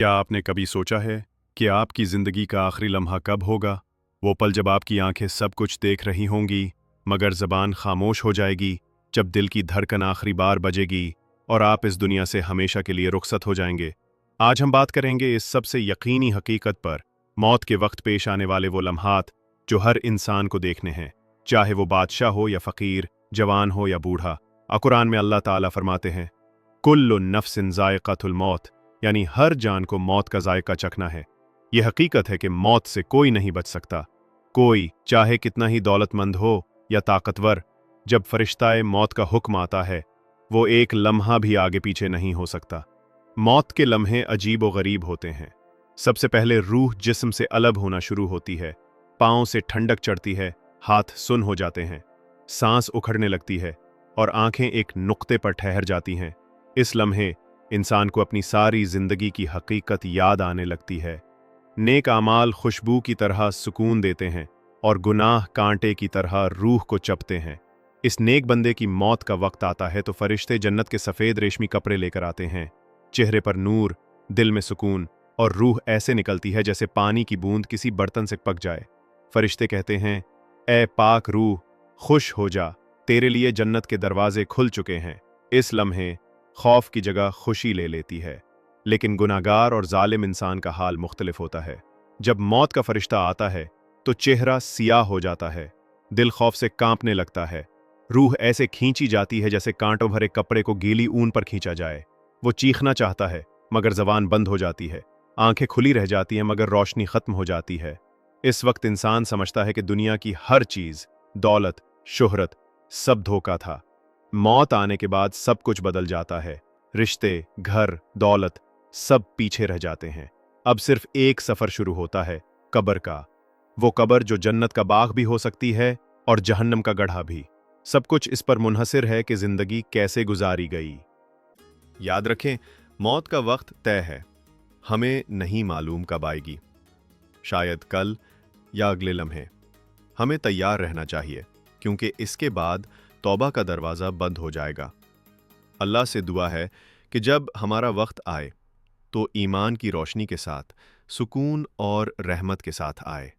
क्या आपने कभी सोचा है कि आपकी ज़िंदगी का आखिरी लम्हा कब होगा? वो पल जब आपकी आंखें सब कुछ देख रही होंगी, मगर ज़बान खामोश हो जाएगी, जब दिल की धड़कन आखिरी बार बजेगी और आप इस दुनिया से हमेशा के लिए रुखसत हो जाएंगे। आज हम बात करेंगे इस सबसे यकीनी हकीकत पर, मौत के वक्त पेश आने वाले वो लम्हात जो हर इंसान को देखने हैं, चाहे वो बादशाह हो या फ़कीर, जवान हो या बूढ़ा। कुरान में अल्लाह ताला फरमाते हैं, कुल्लु नफ्सिन ज़ायक़तुल मौत, यानी हर जान को मौत का जायका चखना है। यह हकीकत है कि मौत से कोई नहीं बच सकता, कोई चाहे कितना ही दौलतमंद हो या ताकतवर। जब फरिश्ताए मौत का हुक्म आता है, वो एक लम्हा भी आगे पीछे नहीं हो सकता। मौत के लम्हे अजीब व गरीब होते हैं। सबसे पहले रूह जिस्म से अलग होना शुरू होती है, पाँव से ठंडक चढ़ती है, हाथ सुन्न हो जाते हैं, सांस उखड़ने लगती है और आंखें एक नुक्ते पर ठहर जाती हैं। इस लम्हे इंसान को अपनी सारी जिंदगी की हकीकत याद आने लगती है। नेक आमाल खुशबू की तरह सुकून देते हैं और गुनाह कांटे की तरह रूह को चपते हैं। इस नेक बंदे की मौत का वक्त आता है तो फरिश्ते जन्नत के सफ़ेद रेशमी कपड़े लेकर आते हैं। चेहरे पर नूर, दिल में सुकून और रूह ऐसे निकलती है जैसे पानी की बूंद किसी बर्तन से पक जाए। फरिश्ते कहते हैं, ए पाक रूह, खुश हो जा, तेरे लिए जन्नत के दरवाजे खुल चुके हैं। इस लम्हे खौफ की जगह खुशी ले लेती है। लेकिन गुनाहगार और जालिम इंसान का हाल मुख्तलिफ होता है। जब मौत का फरिश्ता आता है तो चेहरा सियाह हो जाता है, दिल खौफ से कांपने लगता है, रूह ऐसे खींची जाती है जैसे कांटों भरे कपड़े को गीली ऊन पर खींचा जाए। वो चीखना चाहता है मगर जबान बंद हो जाती है, आंखें खुली रह जाती हैं मगर रोशनी खत्म हो जाती है। इस वक्त इंसान समझता है कि दुनिया की हर चीज, दौलत, शोहरत, सब धोखा था। मौत आने के बाद सब कुछ बदल जाता है। रिश्ते, घर, दौलत सब पीछे रह जाते हैं। अब सिर्फ एक सफर शुरू होता है, कब्र का। वो कब्र जो जन्नत का बाग भी हो सकती है और जहन्नम का गड्ढा भी। सब कुछ इस पर मुनहसिर है कि जिंदगी कैसे गुजारी गई। याद रखें, मौत का वक्त तय है, हमें नहीं मालूम कब आएगी, शायद कल या अगले लम्हे। हमें तैयार रहना चाहिए, क्योंकि इसके बाद तौबा का दरवाज़ा बंद हो जाएगा। अल्लाह से दुआ है कि जब हमारा वक्त आए तो ईमान की रोशनी के साथ, सुकून और रहमत के साथ आए।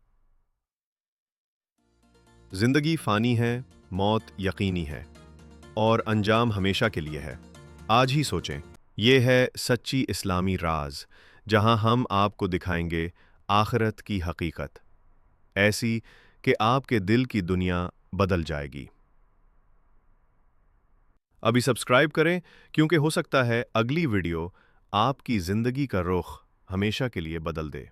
जिंदगी फ़ानी है, मौत यकीनी है और अंजाम हमेशा के लिए है। आज ही सोचें, ये है सच्ची इस्लामी राज, जहां हम आपको दिखाएंगे आखिरत की हकीकत, ऐसी कि आपके दिल की दुनिया बदल जाएगी। अभी सब्सक्राइब करें, क्योंकि हो सकता है अगली वीडियो आपकी ज़िंदगी का रुख हमेशा के लिए बदल दे।